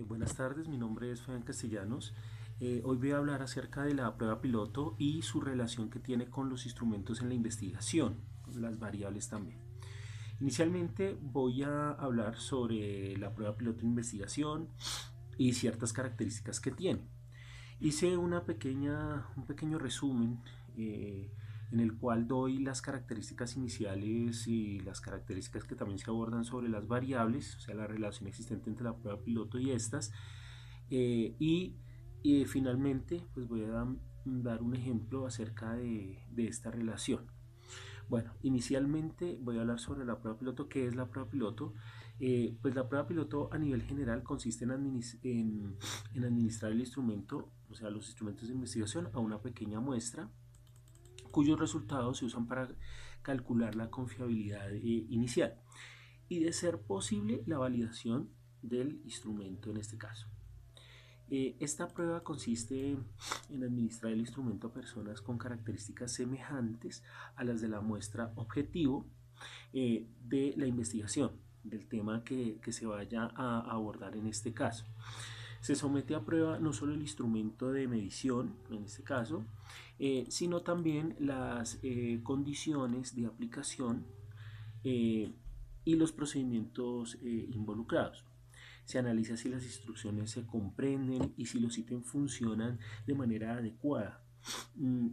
Buenas tardes, mi nombre es Fabián Castellanos. Hoy voy a hablar acerca de la prueba piloto y su relación que tiene con los instrumentos en la investigación, las variables también. Inicialmente voy a hablar sobre la prueba piloto en investigación y ciertas características que tiene. Hice un pequeño resumen en el cual doy las características iniciales y las características que también se abordan sobre las variables, o sea, la relación existente entre la prueba piloto y estas. Eh, y, Finalmente, pues voy a dar un ejemplo acerca de esta relación. Bueno, inicialmente voy a hablar sobre la prueba piloto. ¿Qué es la prueba piloto? Pues la prueba piloto a nivel general consiste en administrar el instrumento, o sea, los instrumentos de investigación a una pequeña muestra cuyos resultados se usan para calcular la confiabilidad inicial y, de ser posible, la validación del instrumento en este caso. Esta prueba consiste en administrar el instrumento a personas con características semejantes a las de la muestra objetivo de la investigación, del tema que se vaya a abordar en este caso. Se somete a prueba no solo el instrumento de medición, en este caso, sino también las condiciones de aplicación eh, y los procedimientos involucrados. Se analiza si las instrucciones se comprenden y si los ítems funcionan de manera adecuada.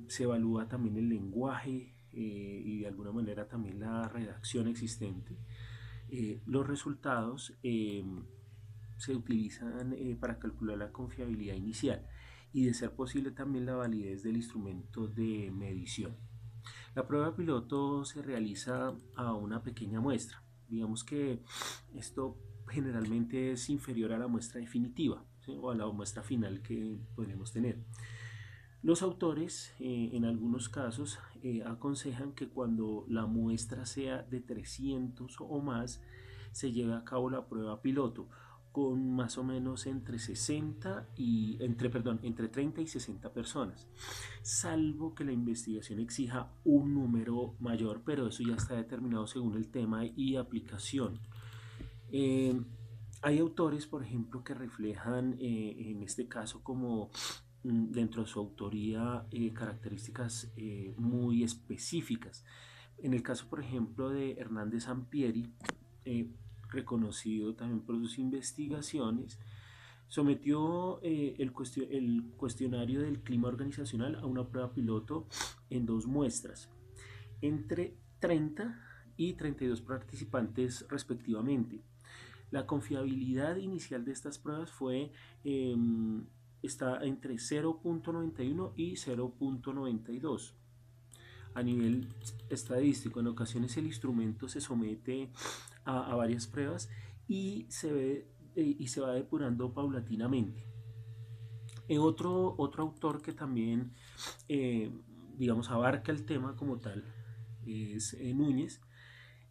Se evalúa también el lenguaje y de alguna manera también la redacción existente. Los resultados se utilizan para calcular la confiabilidad inicial y, de ser posible, también la validez del instrumento de medición. La prueba piloto se realiza a una pequeña muestra. Digamos que esto generalmente es inferior a la muestra definitiva, ¿sí?, o a la muestra final que podemos tener. Los autores, en algunos casos, aconsejan que cuando la muestra sea de 300 o más, se lleve a cabo la prueba piloto con más o menos entre 30 y 60 personas, salvo que la investigación exija un número mayor, pero eso ya está determinado según el tema y aplicación. Eh, Hay autores, por ejemplo, que reflejan en este caso como dentro de su autoría características muy específicas. En el caso, por ejemplo, de Hernández Sampieri, eh, reconocido también por sus investigaciones, sometió el cuestionario del clima organizacional a una prueba piloto en dos muestras, entre 30 y 32 participantes respectivamente. La confiabilidad inicial de estas pruebas está entre 0.91 y 0.92. A nivel estadístico, en ocasiones el instrumento se somete a varias pruebas y se va depurando paulatinamente. Otro autor que también, eh, digamos, abarca el tema como tal es Núñez.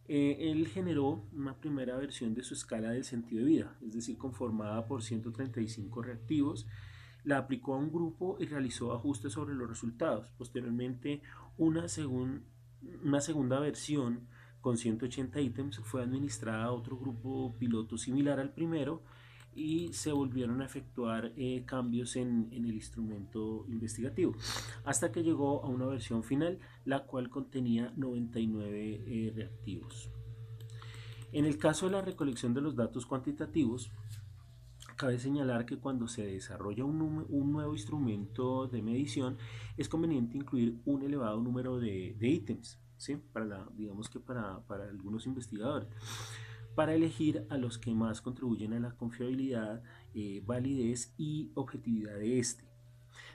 Él generó una primera versión de su escala del sentido de vida, es decir, conformada por 135 reactivos. La aplicó a un grupo y realizó ajustes sobre los resultados. Posteriormente, una segunda versión con 180 ítems fue administrada a otro grupo piloto similar al primero y se volvieron a efectuar cambios en el instrumento investigativo, hasta que llegó a una versión final, la cual contenía 99 reactivos. En el caso de la recolección de los datos cuantitativos, cabe señalar que cuando se desarrolla un nuevo instrumento de medición, es conveniente incluir un elevado número de ítems, ¿sí?, digamos que para algunos investigadores, para elegir a los que más contribuyen a la confiabilidad, validez y objetividad de este.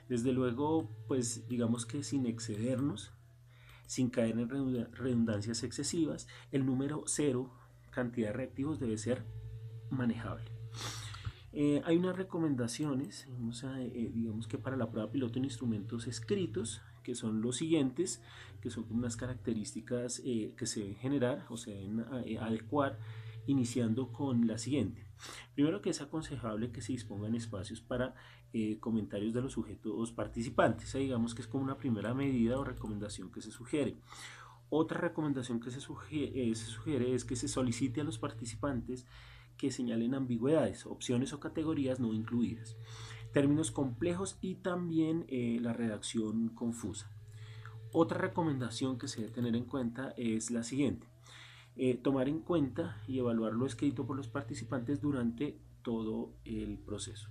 Desde luego, pues digamos que sin excedernos, sin caer en redundancias excesivas, el número cero, cantidad de reactivos, debe ser manejable. Hay unas recomendaciones, digamos que para la prueba piloto en instrumentos escritos, que son los siguientes, que son unas características que se deben generar o se deben adecuar, iniciando con la siguiente. Primero, que es aconsejable que se dispongan espacios para comentarios de los sujetos participantes. Digamos que es como una primera medida o recomendación que se sugiere. Otra recomendación que se sugiere es que se solicite a los participantes que señalen ambigüedades, opciones o categorías no incluidas, términos complejos y también la redacción confusa. Otra recomendación que se debe tener en cuenta es la siguiente: tomar en cuenta y evaluar lo escrito por los participantes durante todo el proceso.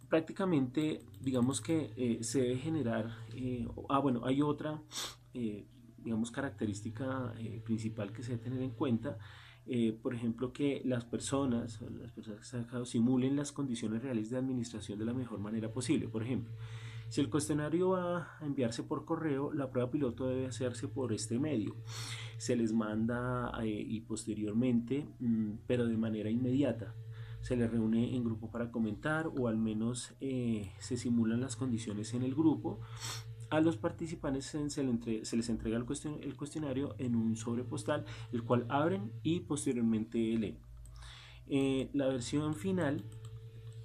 Prácticamente, digamos que se debe generar, bueno, hay otra, digamos, característica principal que se debe tener en cuenta. Por ejemplo, que las personas que se han sacado simulen las condiciones reales de administración de la mejor manera posible. Por ejemplo, si el cuestionario va a enviarse por correo, la prueba piloto debe hacerse por este medio. Se les manda y posteriormente, pero de manera inmediata, se les reúne en grupo para comentar, o al menos se simulan las condiciones en el grupo. A los participantes se les entrega el cuestionario en un sobre postal, el cual abren y posteriormente leen. La versión final,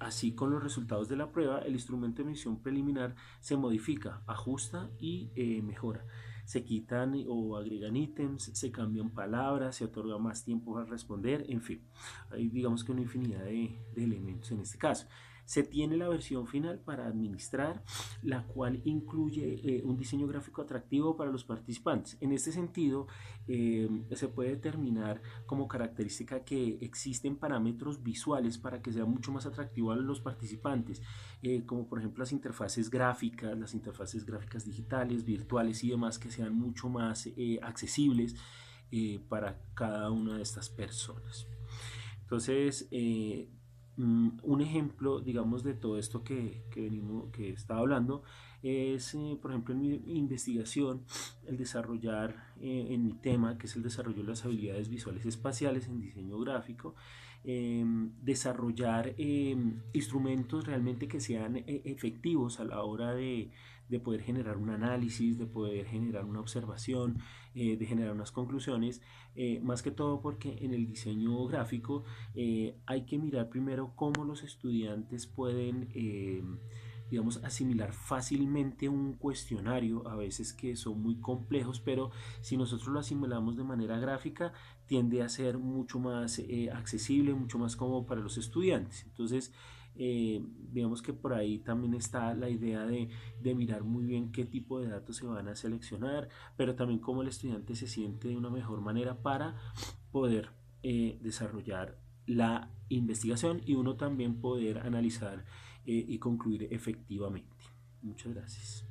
así con los resultados de la prueba, el instrumento de medición preliminar se modifica, ajusta y mejora. Se quitan o agregan ítems, se cambian palabras, se otorga más tiempo al responder, en fin. Hay, digamos que, una infinidad de elementos en este caso. Se tiene la versión final para administrar, la cual incluye un diseño gráfico atractivo para los participantes. En este sentido, se puede determinar como característica que existen parámetros visuales para que sea mucho más atractivo a los participantes, como por ejemplo las interfaces gráficas digitales, virtuales y demás, que sean mucho más accesibles para cada una de estas personas. Entonces, un ejemplo, digamos, de todo esto que estaba hablando es, por ejemplo, en mi investigación, el desarrollar en mi tema, que es el desarrollo de las habilidades visuales espaciales en diseño gráfico, desarrollar instrumentos realmente que sean efectivos a la hora de poder generar un análisis, de poder generar una observación, de generar unas conclusiones, más que todo porque en el diseño gráfico hay que mirar primero cómo los estudiantes pueden, digamos, asimilar fácilmente un cuestionario, a veces que son muy complejos, pero si nosotros lo asimilamos de manera gráfica, tiende a ser mucho más accesible, mucho más cómodo para los estudiantes. Entonces, digamos que por ahí también está la idea de mirar muy bien qué tipo de datos se van a seleccionar, pero también cómo el estudiante se siente de una mejor manera para poder desarrollar la investigación y uno también poder analizar y concluir efectivamente. Muchas gracias.